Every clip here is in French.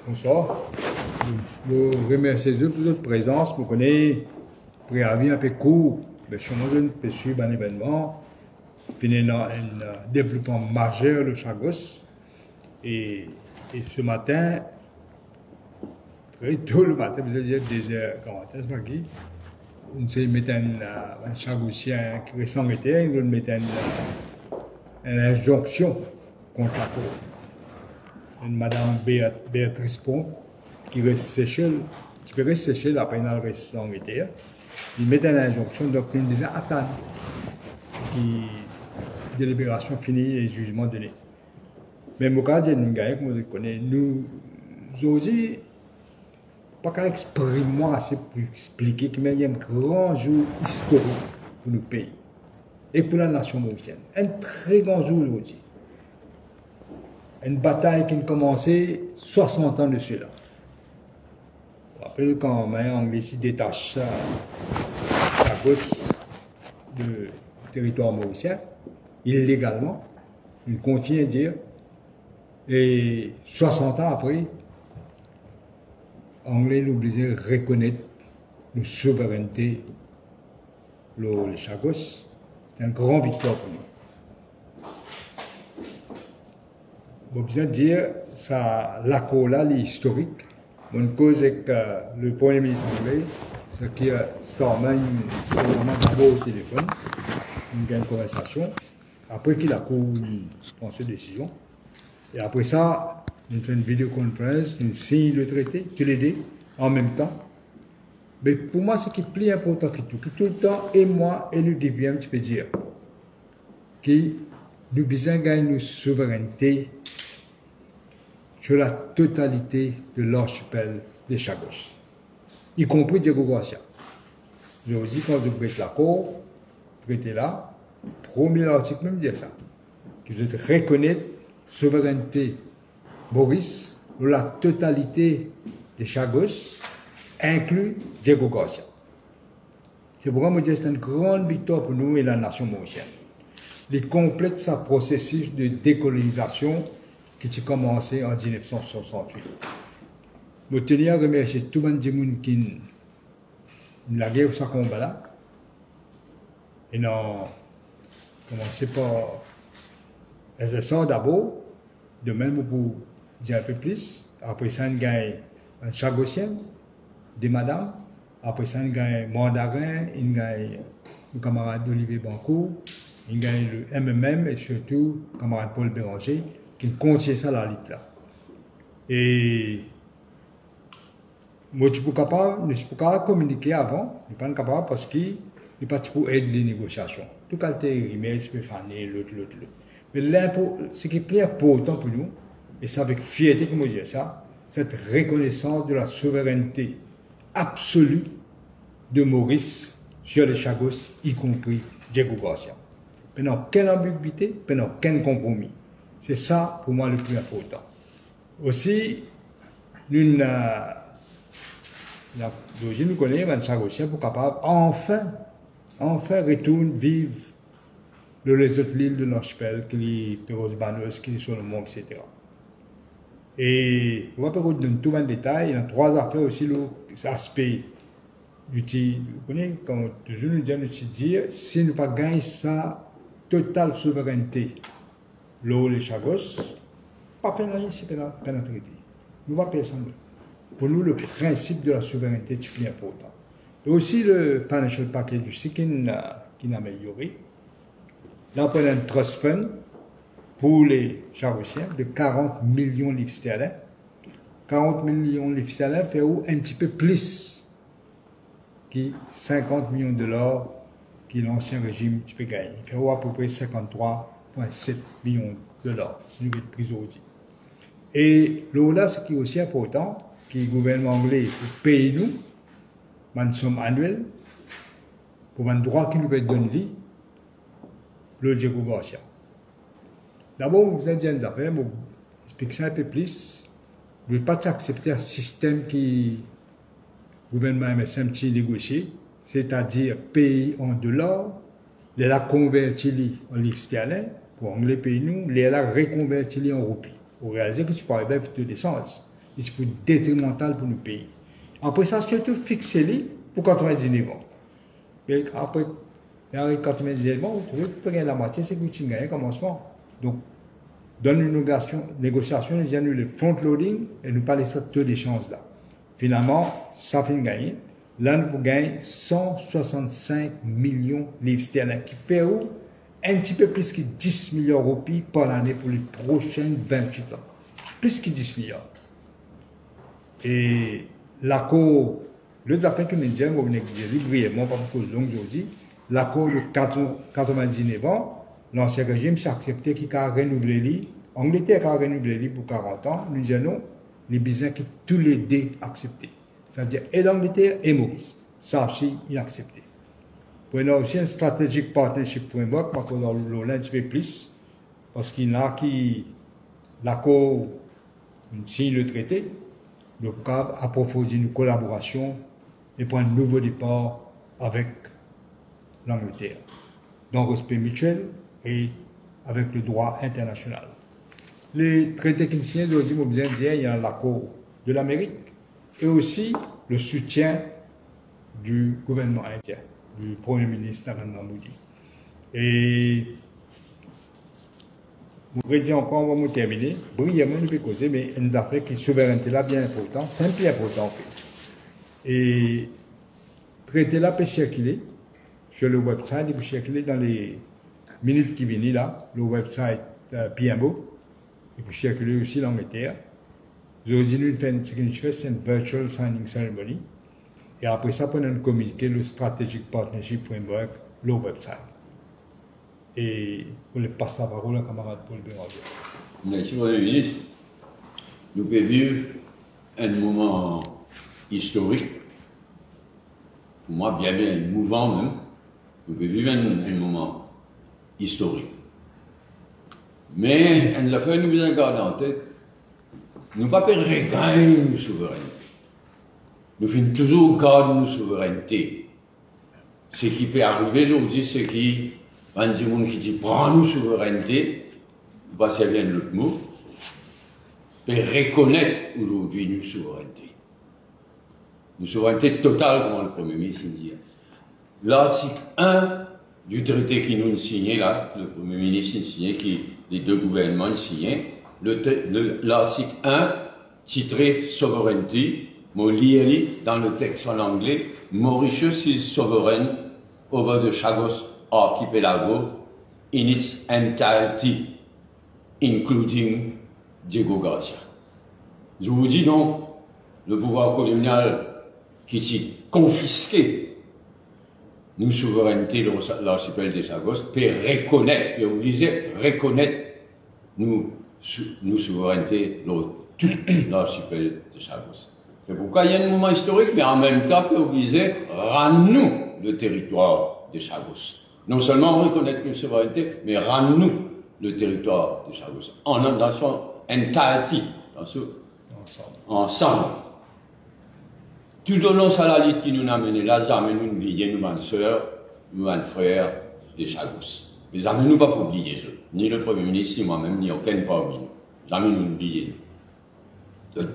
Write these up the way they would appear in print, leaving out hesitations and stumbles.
Bonsoir. Je remercie pour votre présence. Vous connaissez préavis un peu court, mais je peux suivre un événement, finir un développement majeur de Chagos. Et ce matin, très tôt le matin, vous allez dire 2h40, c'est pas qui. On s'est mis un Chagosien qui récent était, on met une injonction contre la Cour. Une madame Béatrice Pont qui reste séchée, qui peut rester séchée après une récent été. Il met une injonction, donc nous disons attendre qui délibération finie et jugement donné. Mais au cas de nous comme vous connaissez, nous aujourd'hui, pas qu'à exprimer assez pour expliquer qu'il y a un grand jour historique pour nos pays et pour la nation mauricienne. Un très grand jour aujourd'hui. Une bataille qui a commencé 60 ans de cela. Je rappelle quand Anglais s'y détache à gauche du territoire mauricien, illégalement, il continue à dire, et 60 ans après, Anglais l'obligé de reconnaître la souveraineté le Chagos. C'est une grande victoire pour nous. Je besoin de dire ça, l'accord là, historique. Mon cause est que le Premier ministre anglais, c'est qui Starman, d'abord au téléphone, il y a une conversation. Après qu'il a prend cette décision. Et après ça, on fait une vidéoconférence, on signe le traité, tous les deux, en même temps. Mais pour moi, ce qui est plus important que tout le temps, et moi, et le début, tu peux dire, que nous besoin de gagner une souveraineté sur la totalité de l'archipel des Chagos, y compris Diego Garcia. Je vous dis, quand je prête l'accord, traité là, premier article même dit ça, que je reconnais souveraineté Maurice sur la totalité des Chagos, inclus Diego Garcia. C'est pourquoi je dis que c'est une grande victoire pour nous et la nation mauricienne. Il complète sa processus de décolonisation qui a commencé en 1968. Je tenais à remercier tout le monde qui a guerre ce combat-là. Et non, commencé par les essais d'abord, de même pour dire un peu plus. Après ça, on gagne un Chagosien, des madames. Après ça, on gagne Mandarin, on gagne le camarade Olivier Bancourt. Il gagne le MMM et surtout le camarade Paul Béranger qui contient ça la lutte là. Et moi je suis capable de communiquer avant, je ne suis pas capable parce qu'il n'est pas pour aider les négociations. Tout cas, il peut faire l'autre. Mais ce qui est plus important pour nous, et c'est avec fierté que je dis ça, cette reconnaissance de la souveraineté absolue de Maurice sur les Chagos, y compris Diego Garcia. Pendant quelle ambiguïté, pendant quel compromis. C'est ça, pour moi, le plus important. Aussi, nous connaissons les Chagosiens pour capable enfin retourner vivre les autres îles de l'archipel, qui est Perros Banos, qui est sur le monde, etc. Et on va pas vous donner tout en détail. Il y a trois affaires aussi, l'aspect du vous connaissez, quand toujours nous dire, si nous ne pas gagner ça, totale souveraineté, les Chagos, pas faire rien si pas un traité. Nous ne pas faire ça. Pour nous, le principe de la souveraineté est plus important. Et aussi le financial package aussi qui n'a amélioré. Là, on a un trust fund pour les Chagosiens de 40 millions de livres sterling. 40 millions de livres sterling fait un petit peu plus que 50 millions de dollars que l'ancien régime peut gagner. Il fait à peu près 53,7 millions de dollars. C'est une prise aujourd'hui. Et là, ce qui est aussi important, que le gouvernement anglais paye nous, une somme annuelle, pour un droit qu'il nous peut donner, le Diego Garcia. D'abord, vous avez dit une affaire, je explique ça un peu plus. Je ne veux pas accepter un système qui le gouvernement MSM négocié, c'est-à-dire payer en dollars, les la converti en livres sterling, pour anglais payer nous, les la reconverti en roupies. Vous réalisez que tu parles bien de l'essence. c'est pour détrimental pour nos pays. Après ça, surtout fixer-les pour 99 ans. Et après, 99 ans, vous trouvez que la moitié, c'est que vous avez un commencement. Donc, dans une négociation, nous avons le front-loading et nous parlons de taux d'échange là. Finalement, ça fait gagner. Là, nous pouvons gagner 165 millions de livres sterling, qui fait un petit peu plus que 10 milliards de roupies par année pour les prochaines 28 ans. Plus que 10 milliards. Et l'accord, les affaires que nous disons, on va dire brièvement, pas beaucoup long aujourd'hui, l'accord de 99 ans, l'ancien régime s'est accepté qu'il a renouvelé, l'Angleterre a renouvelé pour 40 ans, nous avons les business qui tous les deux acceptés. C'est-à-dire et l'Angleterre et Maurice. Ça aussi, il a accepté. Pour nous aussi un strategic partnership framework, parce qu'on a un petit peu plus, parce qu'il y a qui l'accord, signe le traité, donc approfondir nos collaborations et prendre un nouveau départ avec l'Angleterre, dans le respect mutuel et avec le droit international. Les traités qui sont signés aujourd'hui, vous bien dire, il y a l'accord de l'Amérique et aussi le soutien du gouvernement indien, du Premier ministre Narendra Modi. Et vous voudrais dire encore, on va terminer. Brièvement, nous pouvons causer, mais une affaire qui est souveraineté là bien important, c'est un peu important en fait. Et traité là peut circuler sur le website, il peut circuler dans les minutes qui viennent là, le website PMO. Il peut circuler aussi l'Angleterre. Aujourd'hui, nous faisons ce que nous faisons, c'est une virtual signing ceremony. Et après ça, on a communiqué le Strategic Partnership Framework, le website. Et on le passe la parole à camarade Paul Béranger. Merci, Monsieur le ministre. Nous pouvons vivre un moment historique, pour moi bien émouvant même. Nous pouvons vivre un moment historique. Mais, en la fin, nous devons garder en tête, nous ne pouvons pas regagner nos souverainetés. Nous faisons toujours garder nos souverainetés. Ce qui peut arriver aujourd'hui, c'est qui, quand on dit prend nos souverainetés, on va servir un autre mot, peut reconnaître aujourd'hui nos souverainetés. Nos souverainetés totales, comme le Premier ministre dit. L'article 1 du traité qui nous a signé, là, le Premier ministre a signé, qui les deux gouvernements ont signé, l'article 1, titré Sovereignty, mon lié dans le texte en anglais, Mauritius is sovereign over the Chagos archipelago in its entirety, including Diego Garcia. Je vous dis donc, le pouvoir colonial qui s'est confisqué nos souverainetés de l'archipel des Chagos peut reconnaître, vous disiez, reconnaître nos souverainetés de tout l'archipel des Chagos. C'est pourquoi il y a un moment historique, mais en même temps, peut obliger, rends-nous le territoire des Chagos. Non seulement reconnaître nos souverainetés, mais rends-nous le territoire des Chagos. Dans son entirety, ensemble. Tout au long de la lutte qui nous a mené là, jamais nous oublions nos sœurs, nos frères des Chagos. Mais jamais nous pas oublier eux. Ni le Premier ministre, ni moi-même, ni aucun parmi nous. Jamais nous oublier.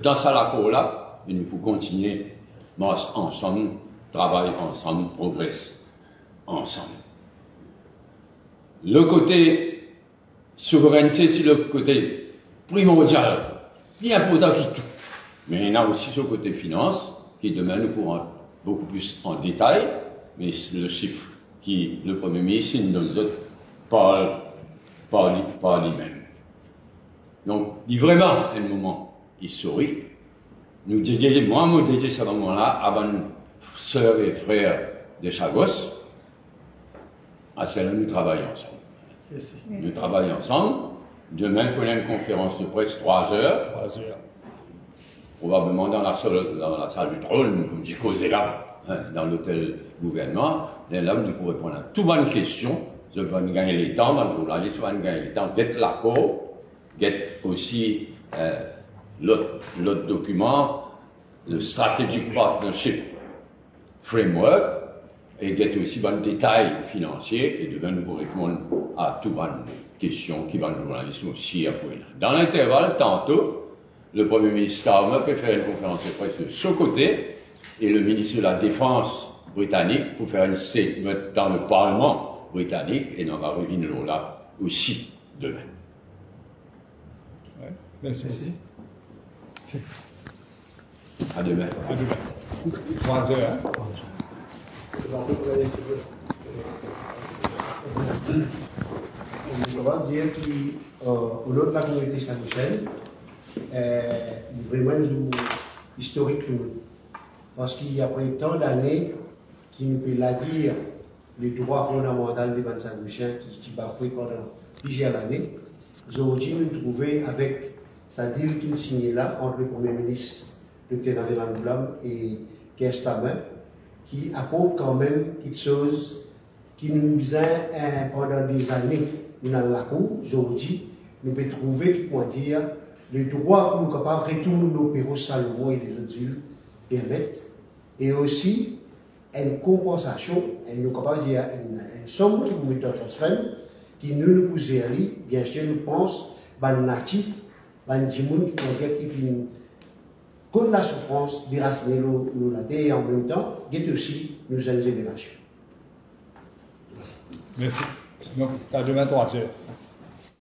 Dans ça l'accord là, et nous pouvons continuer, marcher ensemble, travailler ensemble, progresser ensemble. Le côté souveraineté, c'est le côté primordial, bien important que tout. Mais il y a aussi ce côté finance, qui demain nous pourrons beaucoup plus en détail, mais le chiffre qui le Premier ministre nous donne par lui-même. Donc, il y a vraiment un moment historique. Nous dédions, moi, je dédie ce moment-là à mes sœurs et frères de Chagos. À cela, nous travaillons ensemble. Nous travaillons ensemble. Demain, nous prenons une conférence de presse 3 heures. 3 heures. Probablement dans la salle du trône, comme dit causé là, hein, dans l'hôtel gouvernement. Et là, nous pourrons répondre à toutes bonnes questions. Je vais gagner les temps, dans le journaliste va gagner les temps. Get l'accord, get aussi l'autre document, le Strategic Partnership Framework, et get aussi bon détails financiers, et demain nous pourrons répondre à toutes bonnes questions qui vont le journalisme aussi à point. Dans l'intervalle, tantôt, le Premier ministre Starmer peut faire une conférence de presse de ce côté, et le ministre de la Défense britannique pour faire une statement dans le Parlement britannique, et on va revenir là aussi demain. Ouais, merci. À demain. À demain. 3 heures. Hein? On va dire qu'au nom de la communauté saint-michel, vraiment historique pour nous. Parce qu'il y a tant d'années qui nous peut la dire les droits fondamentaux de Saint-Michel qui sont bafoués pendant plusieurs années. Aujourd'hui, nous nous trouvons avec sa deal qui est signée là entre le Premier ministre, le Dr. Navelan Boulam et Keir Starmer, qui apporte quand même quelque chose qui nous disait pendant des années dans la cour. Aujourd'hui, nous pouvons trouver, comment dire, le droit pour nous capables de retourner nos Pérou Salomon et les autres îles permettent, et aussi une compensation, et nous capables de dire une somme qui nous met en transfert, qui nous pousse à aller, bien sûr, nous pensons, les natifs, les gens qui viennent contre la souffrance, déraciner la terre, et en même temps, guetter aussi nos jeunes générations. Merci. Donc, à demain 3 heures.